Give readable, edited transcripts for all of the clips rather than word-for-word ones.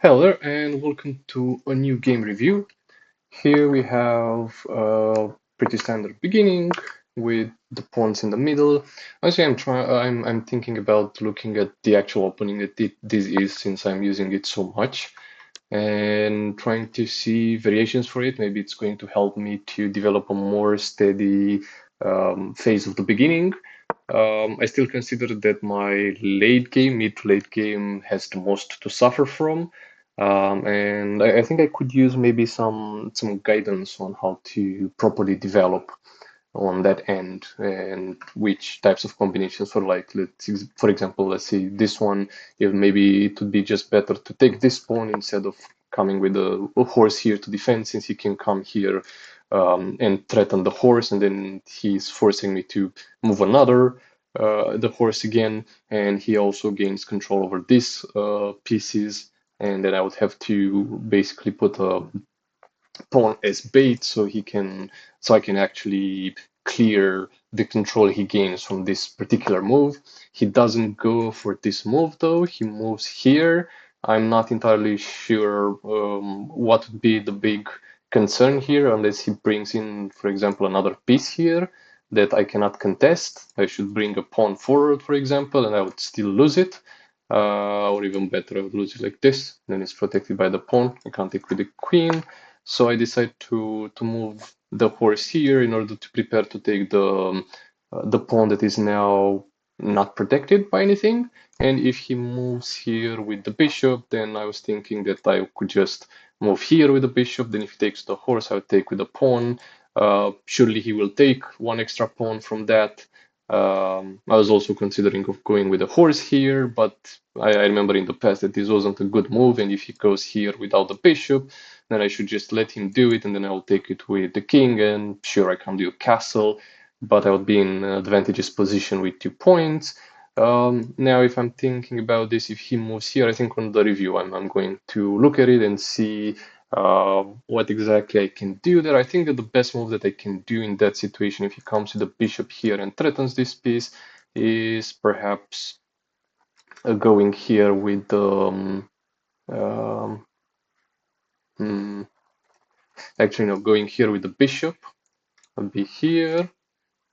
Hello there, and welcome to a new game review. Here we have a pretty standard beginning with the pawns in the middle. Actually, I'm thinking about looking at the actual opening that this is, since I'm using it so much, and trying to see variations for it. Maybe it's going to help me to develop a more steady phase of the beginning. I still consider that my late game, mid to late game, has the most to suffer from, and I think I could use maybe some guidance on how to properly develop on that end and which types of combinations for like for example, let's see this one, if maybe it would be just better to take this pawn instead of coming with a horse here to defend, since he can come here and threaten the horse, and then he's forcing me to move another the horse again, and he also gains control over these pieces, and then I would have to basically put a pawn as bait so I can actually clear the control he gains from this particular move. He doesn't go for this move though, he moves here. I'm not entirely sure what would be the big concern here, unless he brings in, for example, another piece here that I cannot contest. I should bring a pawn forward, for example, and I would still lose it. Or even better, I would lose it like this. Then it's protected by the pawn. I can't take with the queen. So I decide to move the horse here in order to prepare to take the pawn that is now not protected by anything. And if he moves here with the bishop, then I was thinking that I could just move here with the bishop. Then if he takes the horse, I would take with the pawn. Surely he will take one extra pawn from that. I was also considering of going with a horse here, but I remember in the past that this wasn't a good move, and if he goes here without the bishop, then I should just let him do it, and then I'll take it with the king, and sure, I can do a castle, but I would be in an advantageous position with 2 points. Now, if I'm thinking about this, if he moves here, I think on the review, I'm going to look at it and see what exactly I can do there. I think that the best move that I can do in that situation, if he comes with the bishop here and threatens this piece, is perhaps going here with the hmm, actually no, going here with the bishop and be here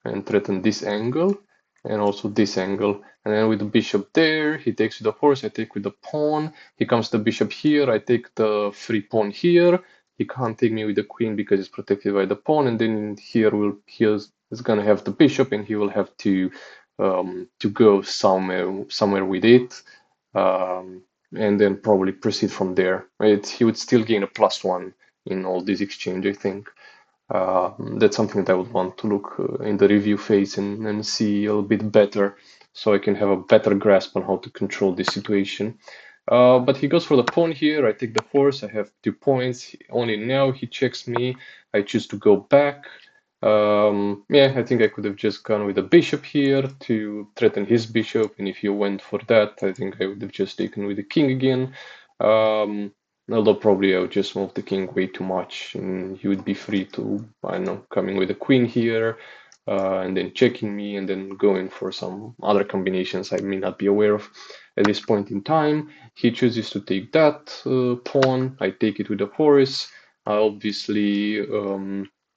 and threaten this angle and also this angle. And then with the bishop there, he takes with the horse, I take with the pawn. He comes the bishop here, I take the free pawn here. He can't take me with the queen because it's protected by the pawn. And then here he's gonna have the bishop, and he will have to go somewhere with it. And then probably proceed from there. He would still gain a +1 in all this exchange, I think. That's something that I would want to look in the review phase and see a little bit better, so I can have a better grasp on how to control this situation. But he goes for the pawn here. I take the horse. I have 2 points. Only now he checks me. I choose to go back. Yeah, I think I could have just gone with the bishop here to threaten his bishop. And if you went for that, I think I would have just taken with the king again. Um, Although probably I would just move the king way too much, and he would be free to, I don't know, coming with the queen here, and then checking me, and then going for some other combinations I may not be aware of at this point in time. He chooses to take that pawn. I take it with the horse. I obviously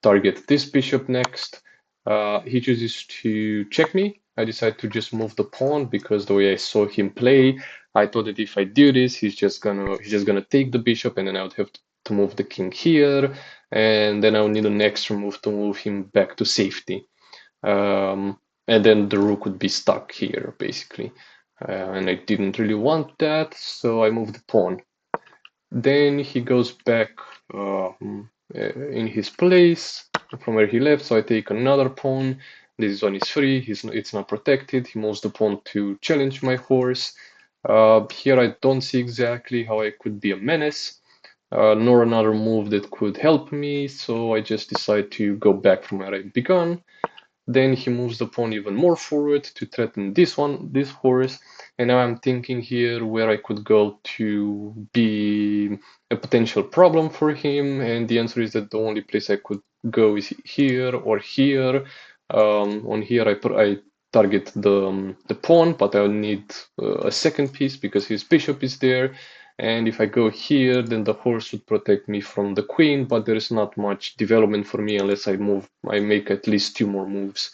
target this bishop next. He chooses to check me. I decide to just move the pawn because the way I saw him play, I thought that if I do this, he's just gonna take the bishop, and then I would have to move the king here, and then I would need an extra move to move him back to safety. And then the rook would be stuck here, basically. And I didn't really want that, so I moved the pawn. Then he goes back in his place from where he left, so I take another pawn. This one is free, it's not protected. He moves the pawn to challenge my horse. Here I don't see exactly how I could be a menace, nor another move that could help me, so I just decide to go back from where I began. Then he moves the pawn even more forward to threaten this horse. And now I'm thinking here where I could go to be a potential problem for him. And the answer is that the only place I could go is here or here. On here, I target the pawn, but I'll need a second piece because his bishop is there. And if I go here, then the horse would protect me from the queen, but there is not much development for me unless I make at least two more moves.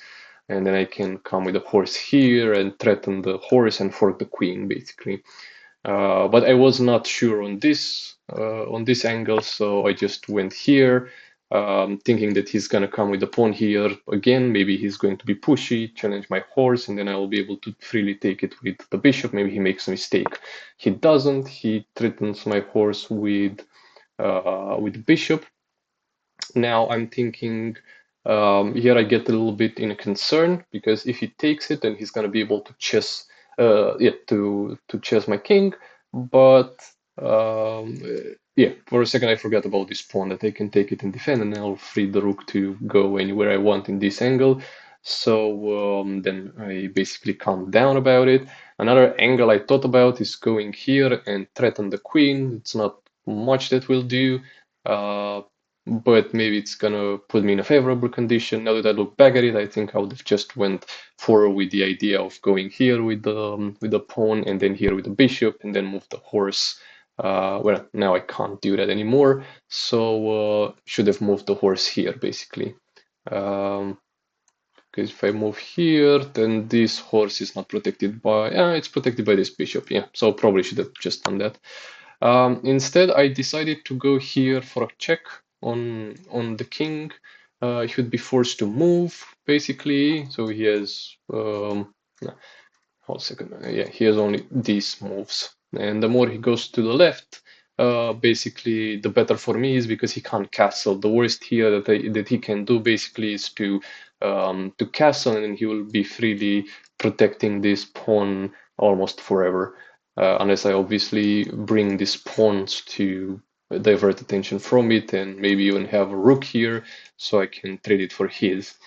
And then I can come with the horse here and threaten the horse and fork the queen, basically. But I was not sure on this angle, so I just went here, thinking that he's gonna come with the pawn here again. Maybe he's going to be pushy, challenge my horse, and then I will be able to freely take it with the bishop. Maybe he makes a mistake. He doesn't. He threatens my horse with the bishop. Now I'm thinking here I get a little bit in a concern because if he takes it, then he's gonna be able to chess my king. But yeah, for a second I forgot about this pawn that I can take it and defend, and I'll free the rook to go anywhere I want in this angle. So then I basically calmed down about it. Another angle I thought about is going here and threaten the queen. It's not much that will do. Uh, but maybe it's gonna put me in a favorable condition. Now that I look back at it, I think I would have just went forward with the idea of going here with the pawn and then here with the bishop and then move the horse. Well, now I can't do that anymore, so should have moved the horse here basically. Because if I move here, then this horse is not protected by, it's protected by this bishop, yeah. So probably should have just done that. Instead, I decided to go here for a check on the king. He would be forced to move, basically. So he has, no, hold a second, yeah, he has only these moves. And the more he goes to the left, basically, the better for me is because he can't castle. The worst here that he can do basically is to castle, and he will be freely protecting this pawn almost forever unless I obviously bring these pawns to divert attention from it and maybe even have a rook here so I can trade it for his.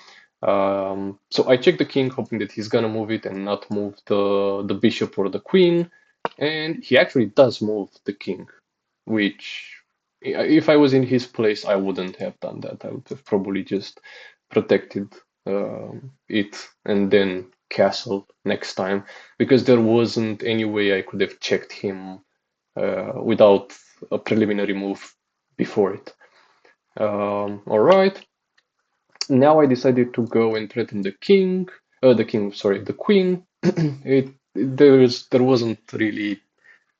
So I check the king, hoping that he's gonna move it and not move the bishop or the queen, and he actually does move the king, which if I was in his place, I wouldn't have done that. I would have probably just protected it and then castle next time because there wasn't any way I could have checked him without a preliminary move before it. All right. Now I decided to go and threaten the queen. There wasn't really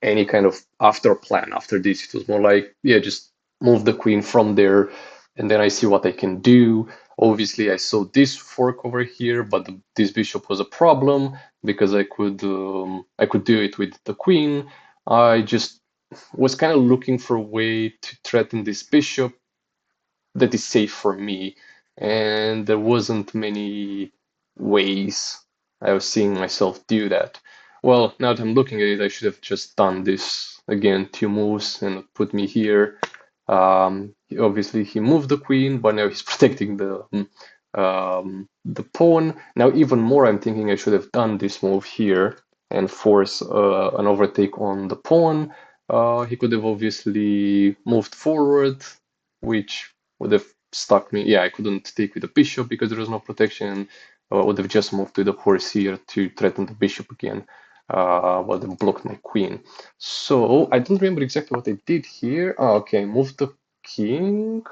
any kind of after plan after this. It was more like, yeah, just move the queen from there, and then I see what I can do. Obviously, I saw this fork over here, but this bishop was a problem because I could do it with the queen. I just was kind of looking for a way to threaten this bishop that is safe for me, and there wasn't many ways I was seeing myself do that. Well, now that I'm looking at it, I should have just done this again, two moves, and put me here. Obviously, he moved the queen, but now he's protecting the pawn. Now, even more, I'm thinking I should have done this move here and force an overtake on the pawn. He could have obviously moved forward, which would have stuck me. Yeah, I couldn't take with the bishop because there was no protection. I would have just moved to the horse here to threaten the bishop again, but then blocked my queen. So I don't remember exactly what I did here. Oh, okay, moved the king.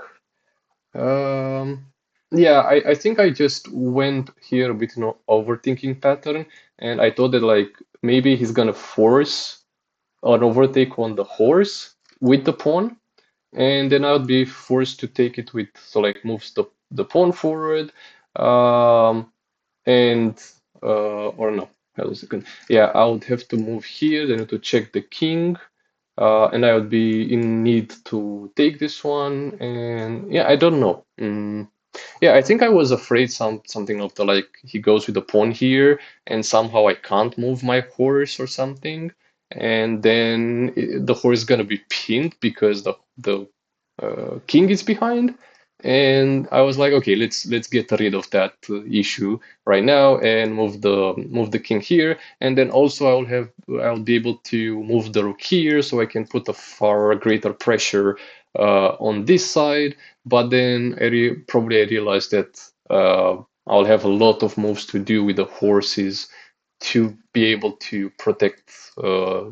Um, yeah, I think I just went here with an overthinking pattern, and I thought that like maybe he's gonna force an overtake on the horse with the pawn, and then I would be forced to take it with so like moves the pawn forward, um, and or no, hold a second. Yeah, I would have to move here, then to check the king, and I would be in need to take this one, and yeah, I don't know. Yeah, I think I was afraid something of the like he goes with the pawn here, and somehow I can't move my horse or something, and then the horse is gonna be pinned because the king is behind. And I was like, okay, let's get rid of that issue right now and move the king here, and then also I'll be able to move the rook here, so I can put a far greater pressure on this side. But then probably I realized that I'll have a lot of moves to do with the horses to be able to protect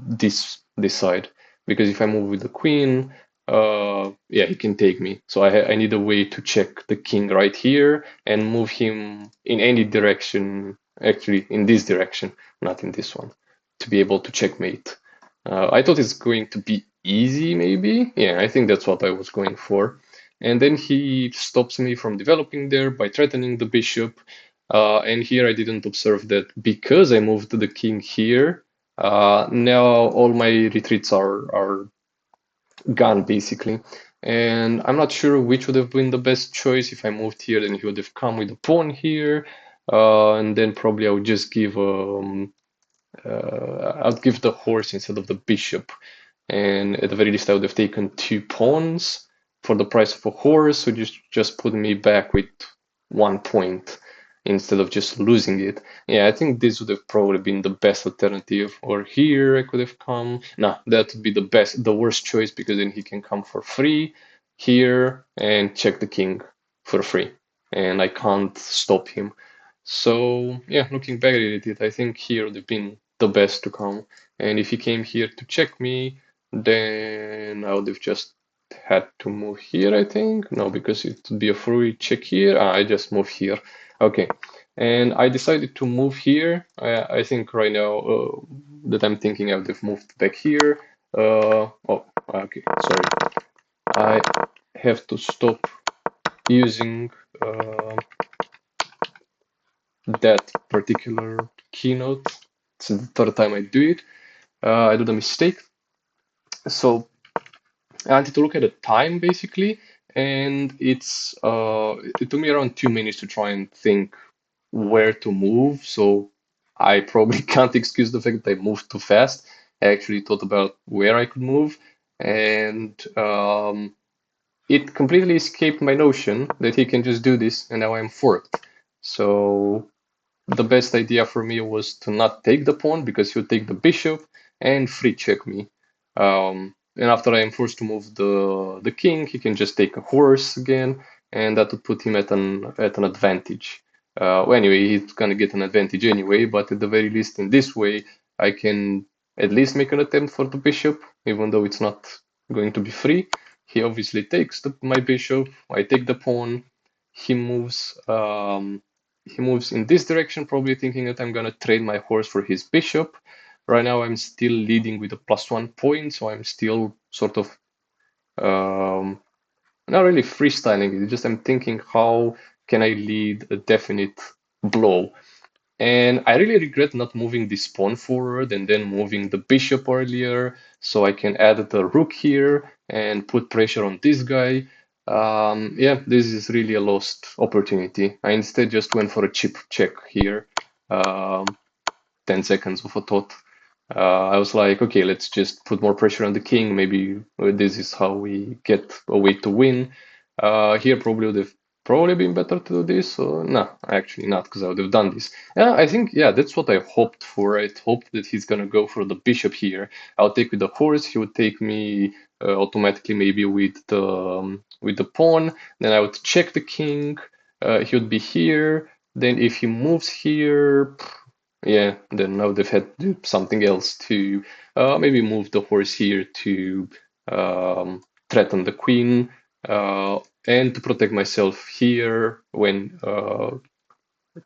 this side. because if I move with the queen, yeah, he can take me. So I need a way to check the king right here and move him in any direction, actually in this direction, not in this one, to be able to checkmate. I thought it's going to be easy, maybe. Yeah, I think that's what I was going for. And then he stops me from developing there by threatening the bishop. And here I didn't observe that because I moved the king here, now all my retreats are gone basically. And I'm not sure which would have been the best choice. If I moved here, then he would have come with a pawn here. And then probably I would just give I'd give the horse instead of the bishop. And at the very least, I would have taken 2 pawns for the price of a horse, so just put me back with 1 point instead of just losing it. Yeah, I think this would have probably been the best alternative. Or here I could have come. No, that would be the worst choice because then he can come for free here and check the king for free, and I can't stop him. So yeah, looking back at it, I think here would have been the best to come. And if he came here to check me, then I would have just had to move here, I think. No, because it would be a free check here. I just move here. Okay. And I decided to move here. I think right now that I'm thinking I would have moved back here. Oh, okay, sorry. I have to stop using that particular keynote. It's the third time I do it. I do the mistake. So I wanted to look at the time basically, and it took me around 2 minutes to try and think where to move. So I probably can't excuse the fact that I moved too fast. I actually thought about where I could move, and it completely escaped my notion that he can just do this, and now I'm forked. So the best idea for me was to not take the pawn because he'll take the bishop and free check me. And after I am forced to move the king, he can just take a horse again, and that would put him at an advantage. Well, anyway, he's gonna get an advantage anyway, but at the very least, in this way, I can at least make an attempt for the bishop, even though it's not going to be free. He obviously takes my bishop. I take the pawn. He moves. He moves in this direction, probably thinking that I'm gonna trade my horse for his bishop. Right now, I'm still leading with a +1 point, so I'm still sort of not really freestyling it. Just I'm thinking, how can I lead a definite blow? And I really regret not moving this pawn forward and then moving the bishop earlier, so I can add the rook here and put pressure on this guy. Yeah, this is really a lost opportunity. I instead just went for a cheap check here. Um, 10 seconds of a thought. I was like, okay, let's just put more pressure on the king. Maybe this is how we get a way to win. Here probably would have probably been better to do this. No, actually not, because I would have done this. Yeah, I think, yeah, that's what I hoped for. I hoped that he's gonna go for the bishop here. I'll take with the horse. He would take me automatically, maybe with the pawn. Then I would check the king. He would be here. Then if he moves here, yeah, then I would have had to do something else to maybe move the horse here to threaten the queen and to protect myself here when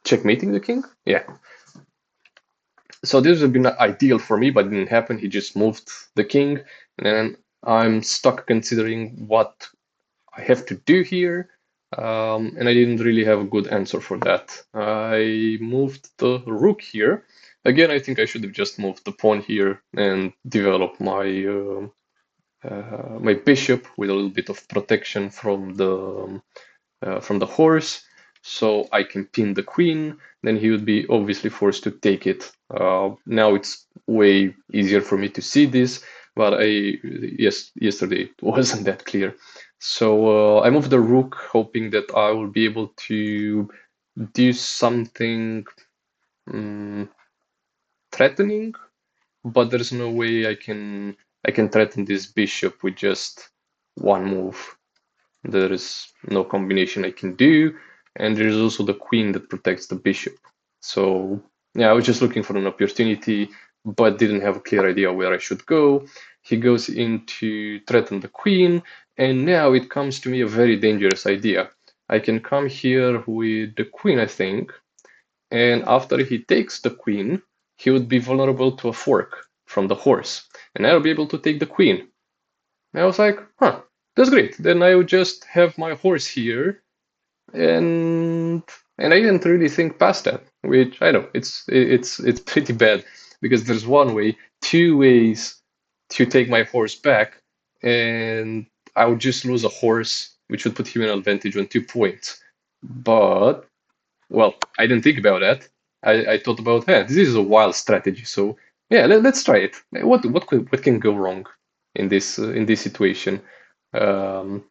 checkmating the king. Yeah. So this would have been ideal for me, but it didn't happen. He just moved the king, and I'm stuck considering what I have to do here. And I didn't really have a good answer for that. I moved the rook here. Again, I think I should have just moved the pawn here and developed my bishop with a little bit of protection from the horse, so I can pin the queen. Then he would be obviously forced to take it. Now it's way easier for me to see this, but yesterday it wasn't that clear. So I moved the rook, hoping that I will be able to do something threatening, but there's no way I can threaten this bishop with just one move. There is no combination I can do, and there's also the queen that protects the bishop. So yeah, I was just looking for an opportunity, but didn't have a clear idea where I should go. He goes in to threaten the queen, and now it comes to me a very dangerous idea. I can come here with the queen, I think, and after he takes the queen, he would be vulnerable to a fork from the horse, and I'll be able to take the queen. And I was like, huh, that's great. Then I would just have my horse here, and I didn't really think past that, which I know it's pretty bad because there's one way, two ways to take my horse back, and I would just lose a horse, which would put him in advantage on 2 points. But well, I didn't think about that. I thought about, hey, this is a wild strategy. So yeah, let's try it. What can go wrong in this situation? Um,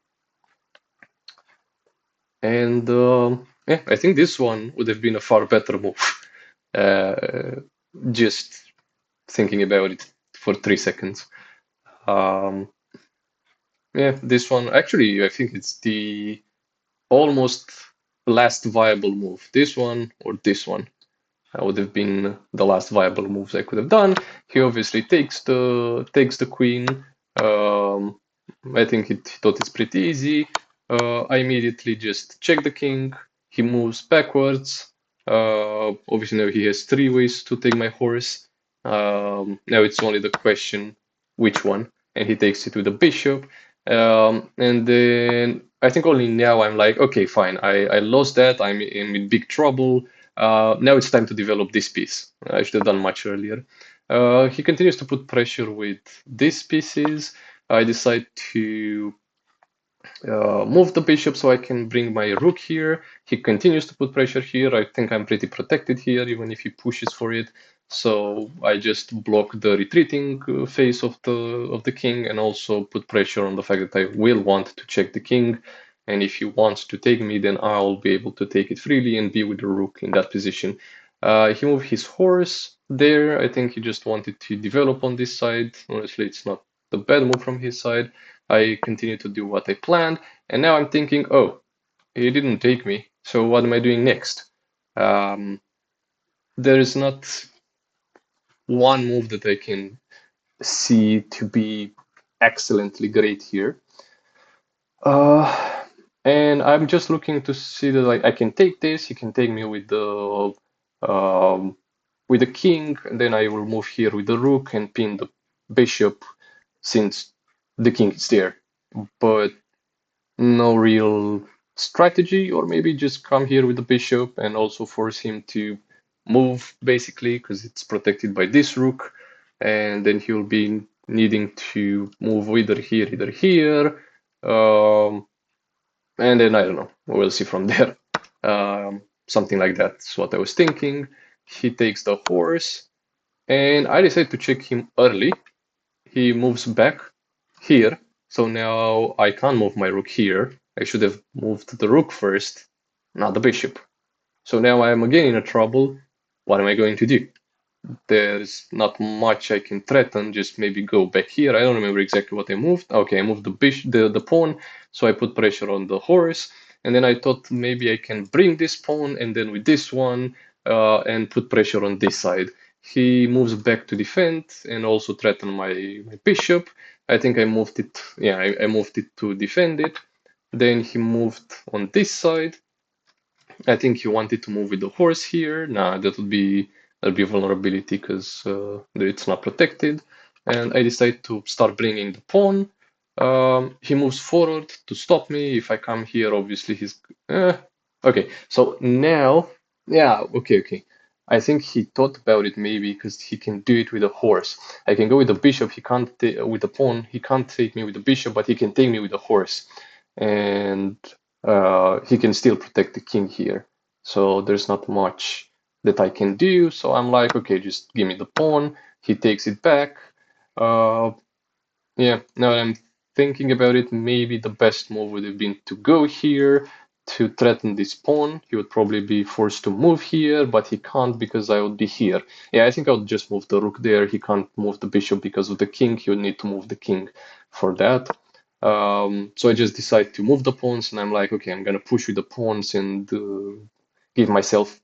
and yeah, I think this one would have been a far better move. Uh, just thinking about it for 3 seconds. Um, yeah, this one actually, I think it's the almost last viable move. This one or this one. Would have been the last viable moves I could have done. He obviously takes the queen. Um, I think he thought it's pretty easy. I immediately just check the king. He moves backwards. Obviously now he has 3 ways to take my horse. Now it's only the question which one, and he takes it with the bishop. And then I think only now I'm like, okay, fine. I lost that. I'm in big trouble. Now it's time to develop this piece. I should have done much earlier. He continues to put pressure with these pieces. I decide to move the bishop so I can bring my rook here. He continues to put pressure here. I think I'm pretty protected here, even if he pushes for it. So I just block the retreating phase of the king, and also put pressure on the fact that I will want to check the king. And if he wants to take me, then I'll be able to take it freely and be with the rook in that position. He moved his horse there. I think he just wanted to develop on this side. Honestly, it's not the bad move from his side. I continue to do what I planned, and now I'm thinking, oh, he didn't take me, so what am I doing next? Um, there is not one move that I can see to be excellently great here. Uh, and I'm just looking to see that like I can take this. He can take me um, with the king, and then I will move here with the rook and pin the bishop since the king is there. But no real strategy, or maybe just come here with the bishop and also force him to move basically because it's protected by this rook, and then he'll be needing to move either here, and then I don't know, we'll see from there. Something like that's what I was thinking. He takes the horse, and I decide to check him early. He moves back here, so now I can't move my rook here. I should have moved the rook first, not the bishop. So now I am again in a trouble. What am I going to do? There's not much I can threaten, just maybe go back here. I don't remember exactly what I moved. Okay, I moved the pawn, so I put pressure on the horse, and then I thought maybe I can bring this pawn, and then with this one, and put pressure on this side. He moves back to defend and also threaten my bishop. I think I moved it, yeah, I moved it to defend it. Then he moved on this side. I think he wanted to move with the horse here. Nah, that'd be vulnerability because it's not protected. And I decide to start bringing the pawn. He moves forward to stop me. If I come here, obviously he's okay. So now, yeah, okay. I think he thought about it maybe because he can do it with a horse. I can go with the bishop. He can't with the pawn. He can't take me with the bishop, but he can take me with the horse. And he can still protect the king here. So there's not much that I can do. So I'm like, okay, just give me the pawn. He takes it back. Uh, yeah, now that I'm thinking about it, maybe the best move would have been to go here to threaten this pawn. He would probably be forced to move here, but he can't because I would be here. Yeah, I think I would just move the rook there. He can't move the bishop because of the king. He would need to move the king for that. So I just decide to move the pawns, and I'm like, okay, I'm gonna push with the pawns and give myself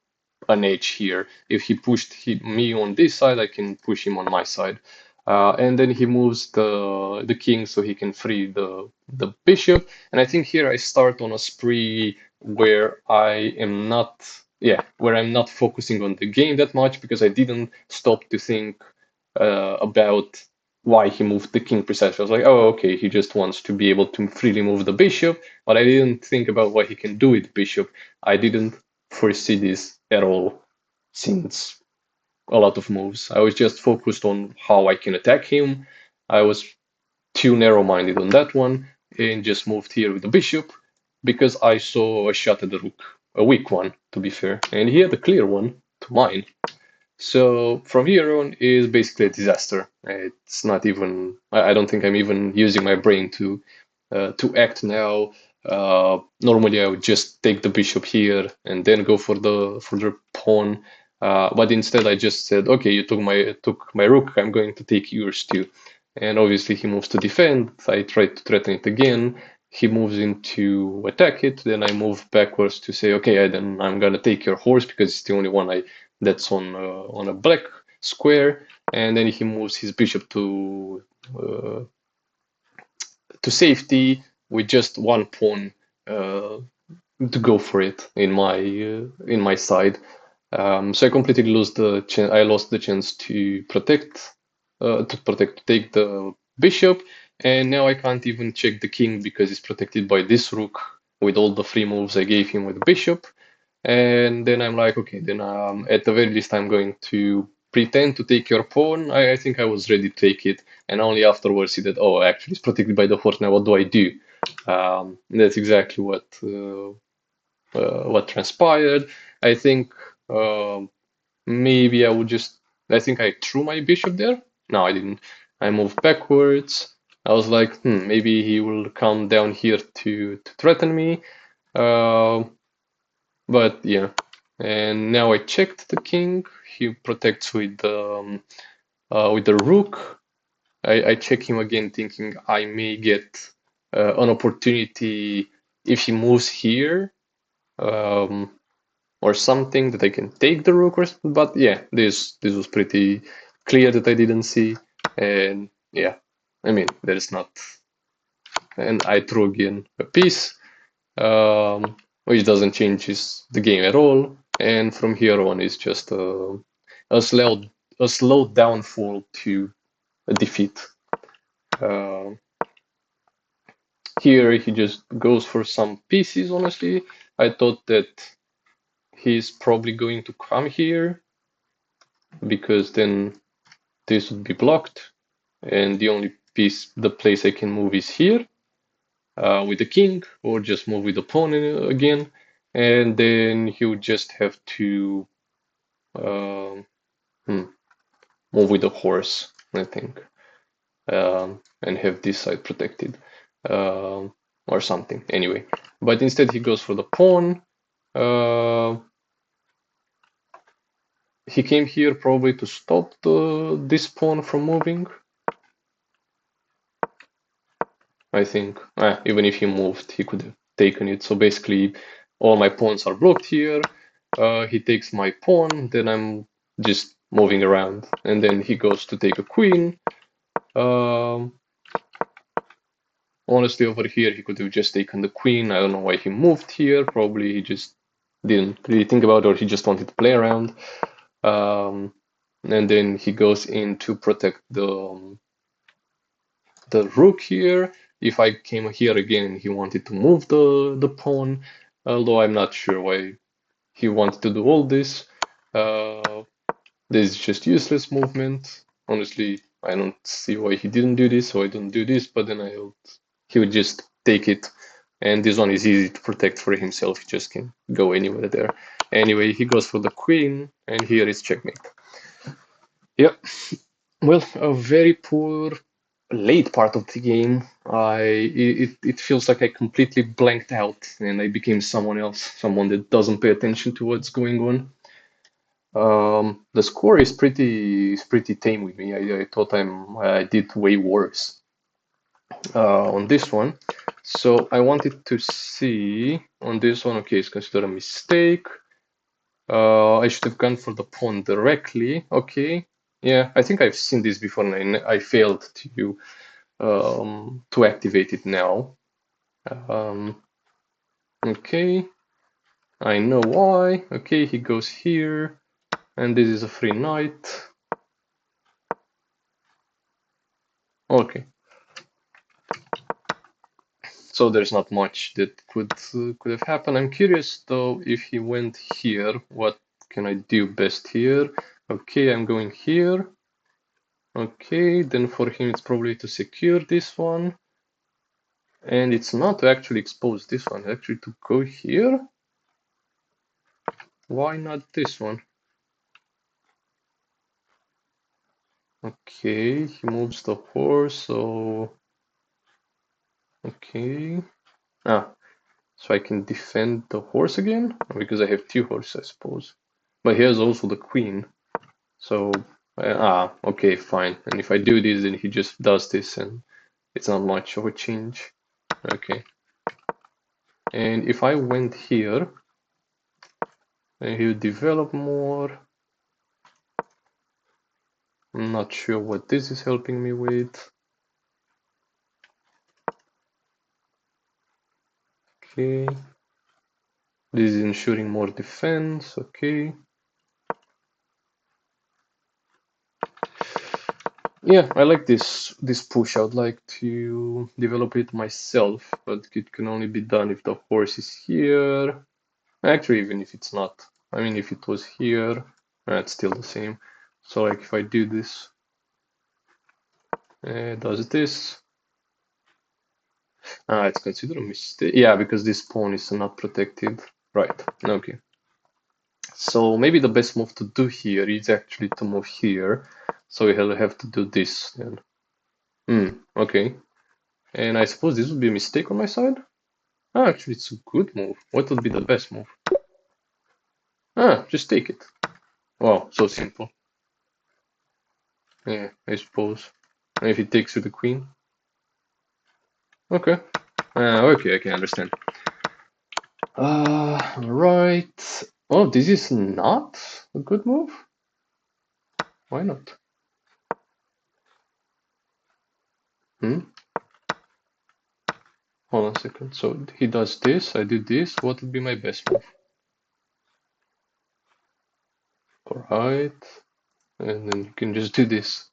an edge here. If he pushed me on this side, I can push him on my side. And then he moves the king so he can free the bishop. And I think here I start on a spree where I am not, yeah, where I'm not focusing on the game that much because I didn't stop to think about why he moved the king precisely. I was like, oh, okay, he just wants to be able to freely move the bishop, but I didn't think about what he can do with the bishop. I didn't foresee this at all since a lot of moves. I was just focused on how I can attack him. I was too narrow-minded on that one and just moved here with the bishop because I saw a shot at the rook, a weak one to be fair, and he had a clear one to mine. So from here on is basically a disaster. It's not even. I don't think I'm even using my brain to act now. Normally I would just take the bishop here and then go for the pawn. But instead I just said, okay, you took my rook. I'm going to take yours too. And obviously he moves to defend. I try to threaten it again. He moves in to attack it. Then I move backwards to say, okay, then I'm gonna take your horse because it's the only one that's on a black square, and then he moves his bishop uh, to safety with just one pawn uh, to go for it in my side. So I completely lose the chance. I lost the chance to take the bishop, and now I can't even check the king because it's protected by this rook with all the free moves I gave him with the bishop. And then I'm like, okay, then at the very least, I'm going to pretend to take your pawn. I think I was ready to take it, and only afterwards see that, oh, actually, it's protected by the horse. Now, what do I do? That's exactly what transpired. I think maybe I would just. I think I threw my bishop there. No, I didn't. I moved backwards. I was like, maybe he will come down here to threaten me. Uh, but yeah, and now I checked the king. He protects with the rook. I check him again, thinking I may get an opportunity if he moves here um, or something that I can take the rook. But yeah, this was pretty clear that I didn't see, and yeah, I mean there's not. And I threw again a piece which doesn't change the game at all. And from here on, it's just a slow a slow downfall to a defeat. Uh, Here he just goes for some pieces. Honestly, I thought that he's probably going to come here because then this would be blocked, and the only the place I can move is here with the king, or just move with the pawn again, and then he would just have to um, hmm, move with the horse, I think, and have this side protected or something. Anyway, but instead he goes for the pawn. Uh, he came here probably to stop this pawn from moving. I think. Even if he moved, he could have taken it. So basically, all my pawns are blocked here. He takes my pawn, then I'm just moving around, and then he goes to take a queen. Um, Honestly, over here, he could have just taken the queen. I don't know why he moved here. Probably he just didn't really think about it, or he just wanted to play around. And then he goes in to protect the rook here. If I came here again, he wanted to move the pawn, although I'm not sure why he wanted to do all this. Uh, this is just useless movement. Honestly, I don't see why he didn't do this, so I don't do this, but then he would just take it. And this one is easy to protect for himself. He just can go anywhere there. Anyway, he goes for the queen, and here is checkmate. Yep. Well, a very poor late part of the game. It feels like I completely blanked out and I became someone else, someone that doesn't pay attention to what's going on. The score is pretty tame with me. I thought I did way worse on this one. So I wanted to see on this one. Okay, it's considered a mistake. I should have gone for the pawn directly. Okay, Yeah, I think I've seen this before and I failed to activate it now. Um, okay, I know why. Okay, he goes here, and this is a free knight. Okay, so there's not much that could have happened. I'm curious though if he went here, what can I do best here? Okay, I'm going here. Okay, then for him it's probably to secure this one. And it's not to actually expose this one, actually to go here. Why not this one? Okay, he moves the horse, so okay. Ah, so I can defend the horse again? Because I have two horses, I suppose. But he has also the queen. So, okay, fine. And if I do this, then he just does this, and it's not much of a change. Okay. And if I went here, then he would develop more. I'm not sure what this is helping me with. Okay. This is ensuring more defense. Okay. Yeah, I like this push. I would like to develop it myself, but it can only be done if the horse is here. Actually, even if it's not. I mean, if it was here, it's still the same. So like if I do this, does this? It's considered a mistake. Yeah, because this pawn is not protected. Right, okay. So maybe the best move to do here is actually to move here. So we'll have to do this then. Okay. And I suppose this would be a mistake on my side? Actually, it's a good move. What would be the best move? Just take it. Wow, so simple. Yeah, I suppose. And if he takes with the queen? Okay. Okay, I can understand. Right. Oh, this is not a good move? Why not? Hmm? Hold on a second. So he does this, I do this. What would be my best move? Alright. And then you can just do this.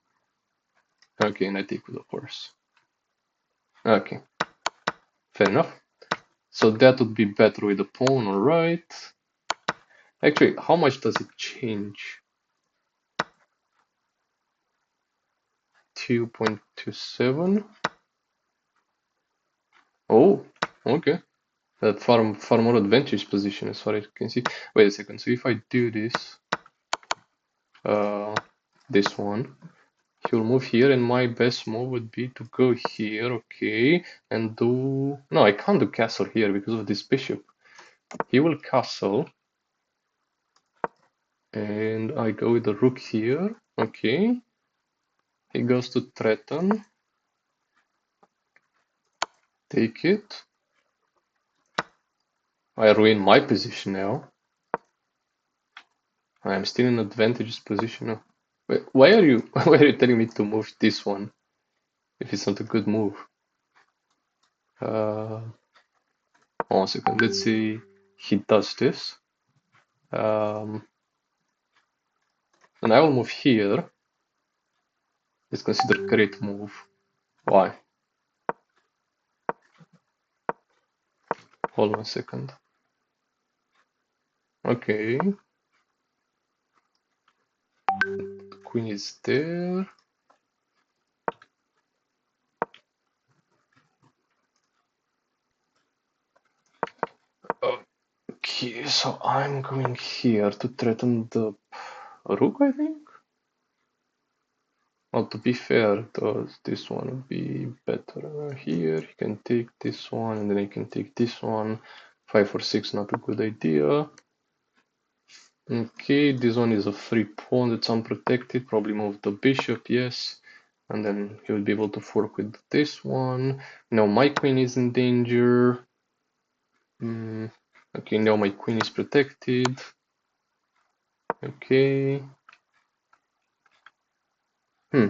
Okay, and I take with the horse. Okay, fair enough. So that would be better with the pawn, alright. Actually, how much does it change? 2.27. Oh, okay. That far more advantageous position as far as I can see. Wait a second. So if I do this, uh, this one, he'll move here, and my best move would be to go here, okay, and do. No, I can't do castle here because of this bishop. He will castle, and I go with the rook here, okay. He goes to threaten. Take it. I ruin my position now. I am still in advantageous position now. Wait, why are you why are you telling me to move this one if it's not a good move? One second. Let's see. He does this. And I will move here. It's considered great move. Why? Hold on a second. Okay. The queen is there. Okay, so I'm going here to threaten the rook, I think. Well, to be fair, this one would be better here. He can take this one, and then I can take this one. 5 or 6, not a good idea. Okay, this one is a free pawn that's unprotected. Probably move the bishop, yes. And then he will be able to fork with this one. Now my queen is in danger. Okay, now my queen is protected. Okay. Hmm.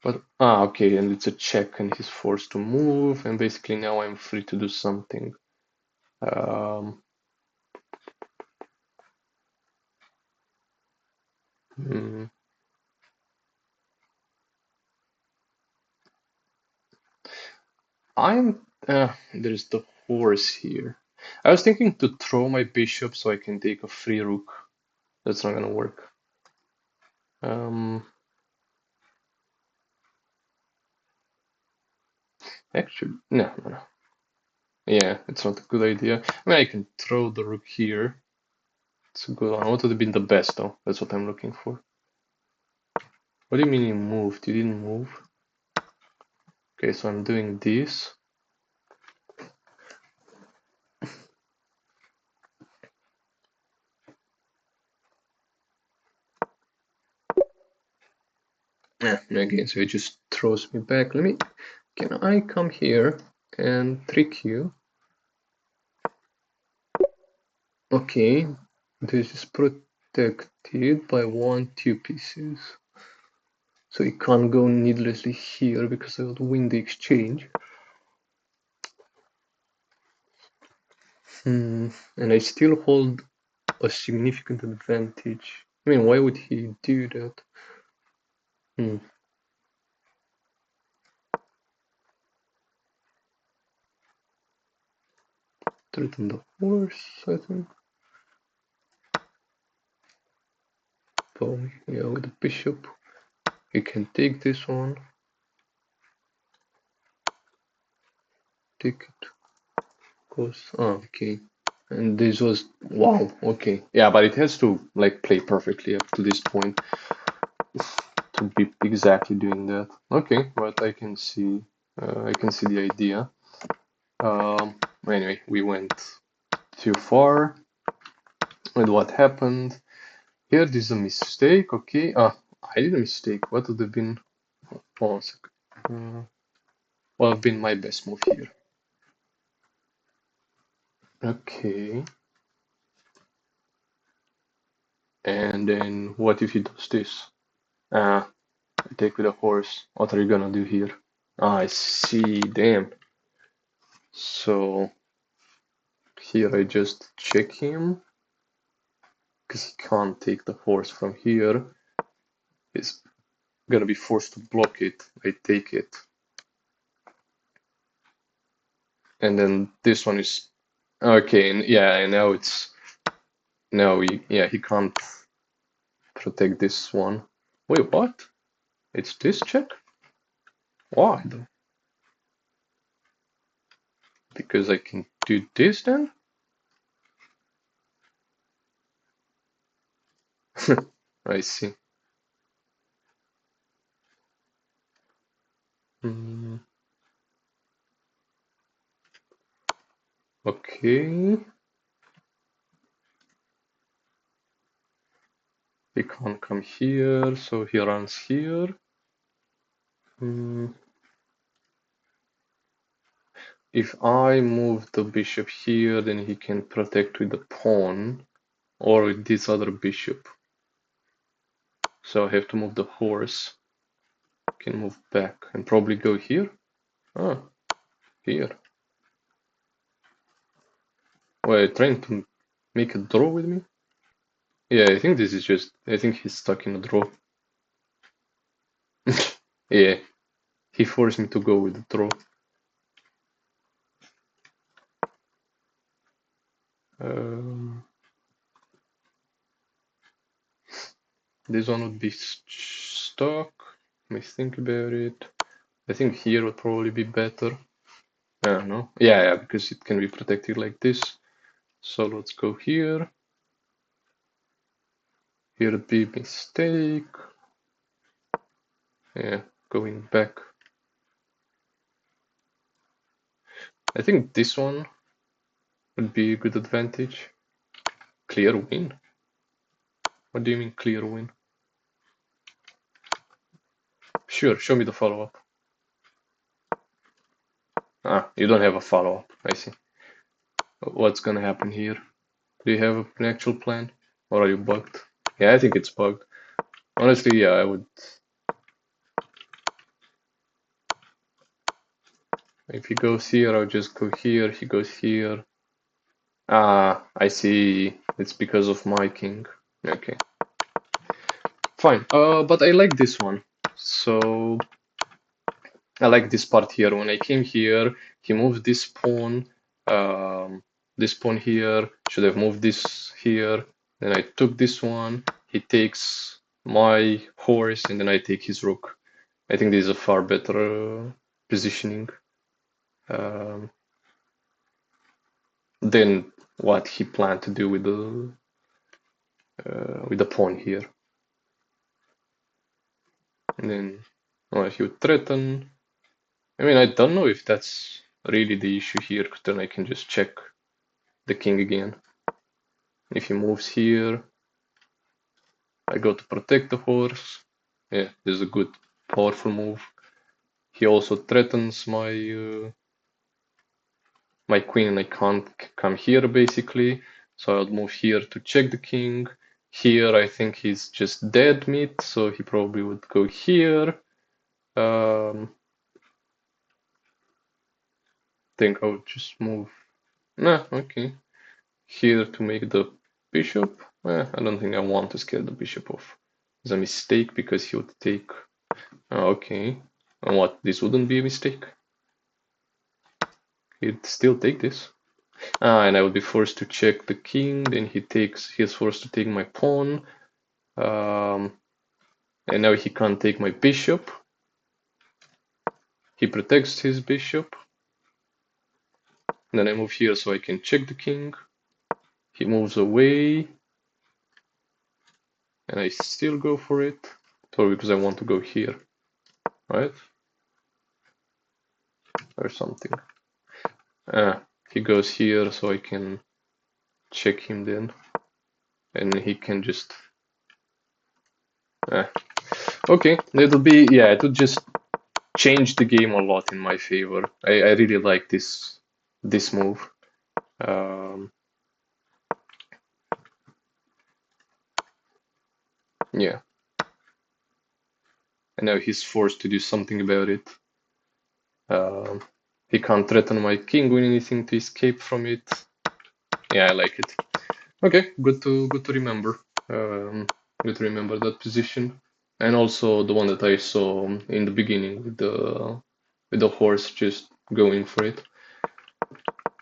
But okay, and it's a check, and he's forced to move, and basically now I'm free to do something. Um, hmm. There's the horse here. I was thinking to throw my bishop so I can take a free rook. That's not gonna work. Um, actually, no. Yeah, it's not a good idea. I mean, I can throw the rook here. It's a good one. What would have been the best, though? That's what I'm looking for. What do you mean you moved? You didn't move? Okay, so I'm doing this. Yeah, again, so it just throws me back. Can I come here and trick you? Okay, this is protected by 1 2 pieces. So it can't go needlessly here because I would win the exchange. And I still hold a significant advantage. I mean, why would he do that? Hmm. Threaten the horse, I think. Probably, yeah, with the bishop. He can take this one. Take it. Goes. Okay. And this was wow. Okay. Yeah, but it has to like play perfectly up to this point to be exactly doing that. Okay, but I can see. I can see the idea. Anyway, we went too far. And what happened? Here, this is a mistake. Okay. I did a mistake. What would have been? One second. What would have been my best move here? Okay. And then what if he does this? Ah, take with a horse. What are you gonna do here? I see. Damn. So here I just check him because he can't take the horse from here. He's gonna be forced to block it. I take it. And then this one is okay, and yeah, and now it's now he can't protect this one. Wait, what? It's this check? Why though? Because I can do this then? I see. Hmm, okay. He can't come here, so he runs here. Hmm. If I move the bishop here, then he can protect with the pawn or with this other bishop. So I have to move the horse. Can move back and probably go here. Ah, here. Wait, trying to make a draw with me? Yeah, I think this is just. I think he's stuck in a draw. Yeah, he forced me to go with the draw. Um, this one would be stuck. Let me think about it. I think here would probably be better. I don't know. Yeah, because it can be protected like this. So let's go here. Here would be mistake. Yeah, going back. I think this one would be a good advantage. Clear win? What do you mean clear win? Sure, show me the follow-up. Ah, you don't have a follow-up. I see. What's gonna happen here? Do you have an actual plan? Or are you bugged? Yeah, I think it's bugged. Honestly, yeah, I would. If he goes here, I'll just go here. He goes here. Ah, I see. It's because of my king. Okay, fine. But I like this one. So I like this part here. When I came here, he moved this pawn. Um, this pawn here. Should have moved this here. Then I took this one. He takes my horse, and then I take his rook. I think this is a far better positioning um, than what he planned to do with the pawn here. And then, well, he would threaten. I mean, I don't know if that's really the issue here, because then I can just check the king again. If he moves here, I go to protect the horse. Yeah, this is a good, powerful move. He also threatens my queen, and I can't come here basically. So I'll move here to check the king. Here, I think he's just dead meat, so he probably would go here. Think I would just move. Nah, okay. Here to make the bishop. I don't think I want to scale the bishop off. It's a mistake because he would take. Okay. And what? This wouldn't be a mistake. He'd still take this. And I would be forced to check the king. Then he's forced to take my pawn. Um, and now he can't take my bishop. He protects his bishop. And then I move here so I can check the king. He moves away. And I still go for it. Probably because I want to go here. Right? Or something. He goes here so I can check him then. And he can just... Okay, it'll be... Yeah, it would just change the game a lot in my favor. I really like this move. Yeah. And now he's forced to do something about it. He can't threaten my king with anything to escape from it. Yeah, I like it. Okay, good to remember. Good to remember that position, and also the one that I saw in the beginning with the horse just going for it.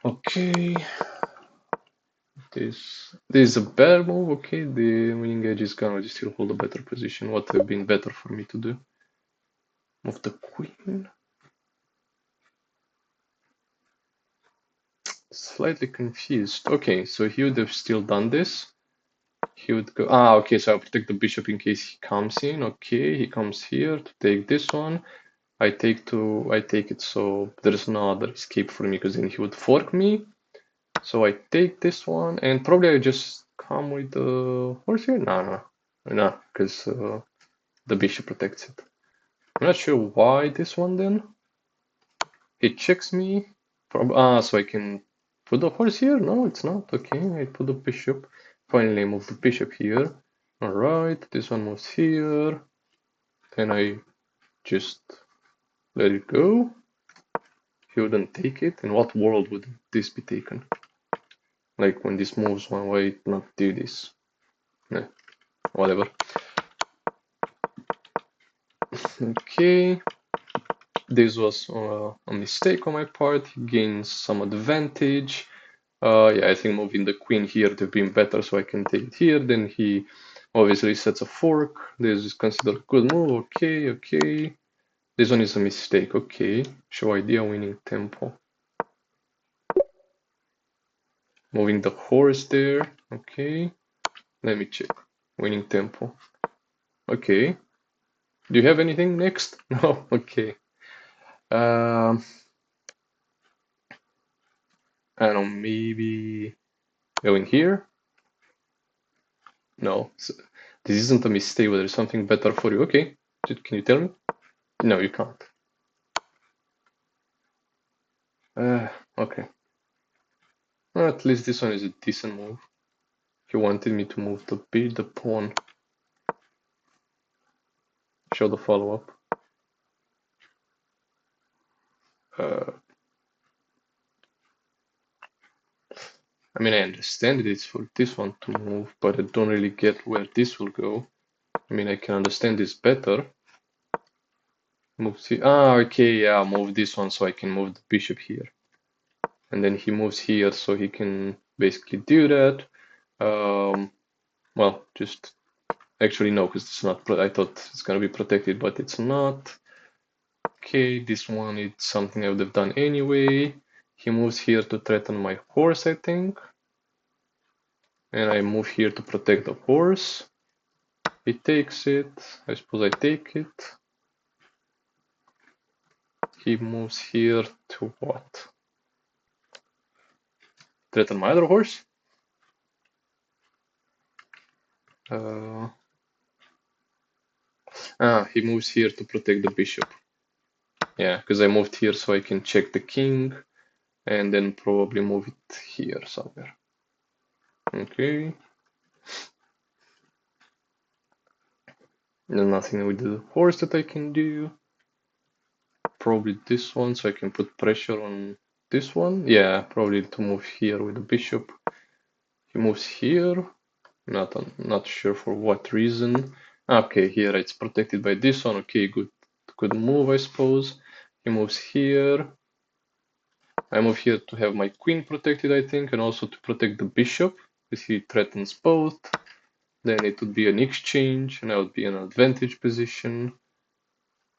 Okay, this is a better move. Okay, the winning edge is gonna just still hold a better position. What would have been better for me to do? Move the queen. Slightly confused. Okay, so he would have still done this. He would go, okay, so I'll protect the bishop in case he comes in. Okay, he comes here to take this one. I take it so there's no other escape for me because then he would fork me. So I take this one and probably I just come with the horse here. No, because the bishop protects it. I'm not sure why this one then. He checks me. So I can put the horse here? No, it's not. Okay, I put the bishop. Finally, I move the bishop here. Alright, this one moves here. Then I just let it go. He wouldn't take it. In what world would this be taken? Like when this moves one way, not do this. Nah, whatever. Okay. This was a mistake on my part. He gains some advantage. Yeah, I think moving the queen here to have been better so I can take it here. Then he obviously sets a fork. This is considered a good move. Okay. This one is a mistake. Okay. Show idea winning tempo. Moving the horse there. Okay. Let me check. Winning tempo. Okay. Do you have anything next? No? Okay. I don't know, maybe going here? No. This isn't a mistake, but there's something better for you. Okay. Can you tell me? No, you can't. Okay. Well, at least this one is a decent move. He wanted me to move the pawn. Show the follow-up. Uh, I mean, I understand it's for this one to move, but I don't really get where this will go. I mean, I can understand this better. Move here. Ah, okay, yeah, move this one so I can move the bishop here. And then he moves here so he can basically do that. Well, just actually no, because it's not. I thought it's gonna be protected, but it's not. Okay, this one it's something I would have done anyway. He moves here to threaten my horse, I think. And I move here to protect the horse. He takes it. I suppose I take it. He moves here to what? Threaten my other horse? He moves here to protect the bishop. Yeah, because I moved here so I can check the king and then probably move it here somewhere. Okay. There's nothing with the horse that I can do. Probably this one so I can put pressure on this one. Yeah, probably to move here with the bishop. He moves here. Not sure for what reason. Okay, here it's protected by this one. Okay, good move, I suppose. He moves here. I move here to have my queen protected, I think, and also to protect the bishop, because he threatens both. Then it would be an exchange, and I would be in an advantage position.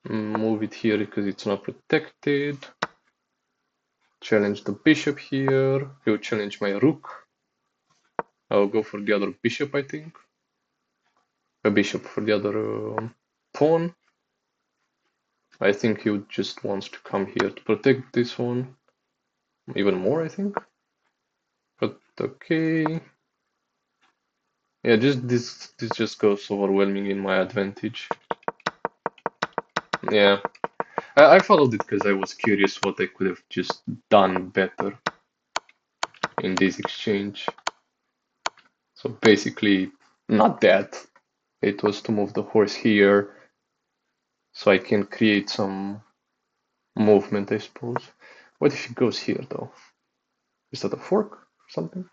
Move it here because it's not protected. Challenge the bishop here. He will challenge my rook. I'll go for the other bishop, I think. A bishop for the other pawn. I think he would just wants to come here to protect this one. Even more, I think. But okay. Yeah, just this just goes overwhelming in my advantage. Yeah. I followed it because I was curious what I could have just done better in this exchange. So basically, not that. It was to move the horse here so I can create some movement, I suppose. What if he goes here, though? Is that a fork or something?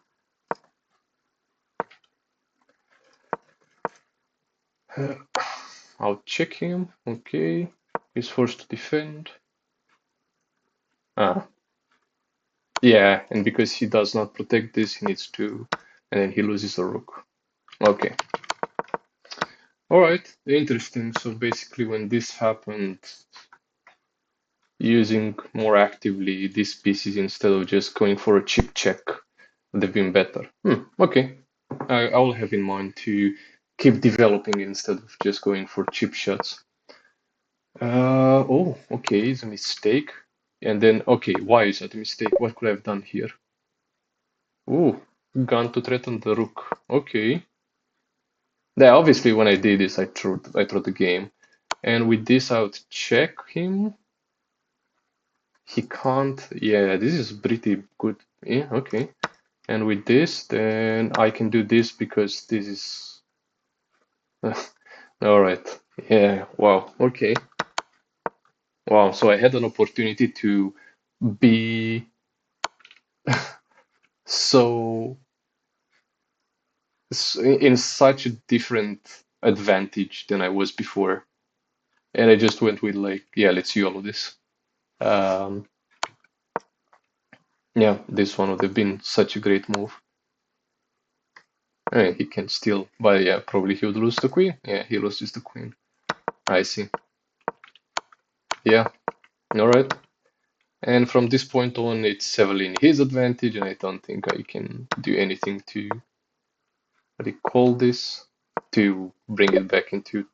I'll check him. Okay. He's forced to defend. Ah. Yeah, and because he does not protect this, he needs to... And then he loses the rook. Okay. Alright, interesting. So basically when this happened, using more actively these pieces instead of just going for a chip check would have been better. Okay. I will have in mind to keep developing instead of just going for chip shots. Oh, okay, it's a mistake. And then, okay, why is that a mistake? What could I have done here? Ooh, gone to threaten the rook. Okay. Yeah, obviously when I did this, I threw the game. And with this, I would check him. He can't. Yeah, this is pretty good. Yeah, okay. And with this, then I can do this because this is... All right. Yeah, wow. Okay. Wow, so I had an opportunity to be so in such a different advantage than I was before. And I just went with like, yeah, let's see all of this. Um, yeah, this one would have been such a great move. He can still, but yeah, probably he would lose the queen. Yeah, he loses the queen. I see. Yeah, all right. And from this point on, it's heavily in his advantage, and I don't think I can do anything to recall this, to bring it back into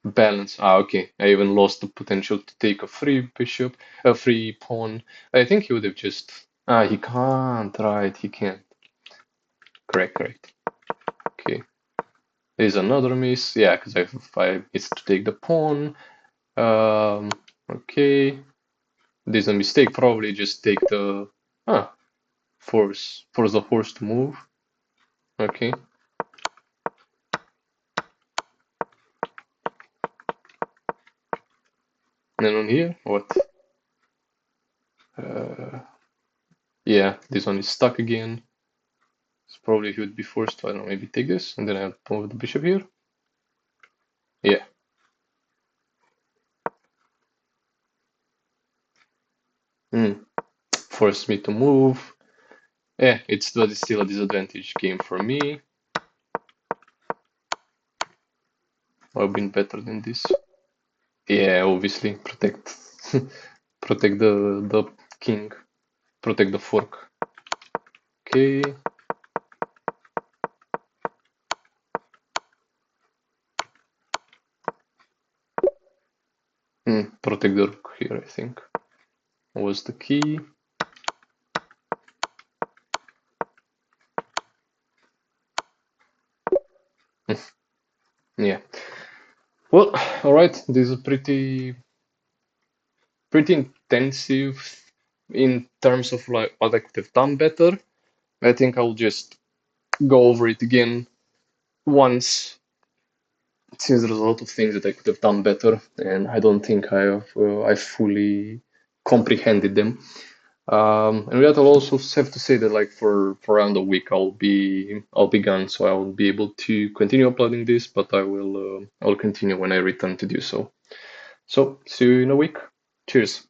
balance. Ah, okay. I even lost the potential to take a free bishop, a free pawn. I think he would have just... Ah, he can't, right? He can't. Correct. Okay. There's another miss. Yeah, because I it's to take the pawn. Okay. There's a mistake. Probably just take the... Ah, force the horse to move. Okay. then on here, what? Uh, yeah, this one is stuck again. So probably he would be forced to, I don't know, maybe take this, and then I'll move the bishop here. Yeah. Forced me to move. Yeah, it's still a disadvantage game for me. I've been better than this. Yeah, obviously protect protect the king, protect the fork. Okay. Protect the rook here, I think, was the key. Yeah. Well, all right. This is pretty intensive in terms of like what I could have done better. I think I'll just go over it again once, since there's a lot of things that I could have done better, and I don't think I fully comprehended them. And with that, I'll also have to say that like for around a week, I'll be gone, so I won't be able to continue uploading this, but I'll continue when I return to do so. So see you in a week. Cheers.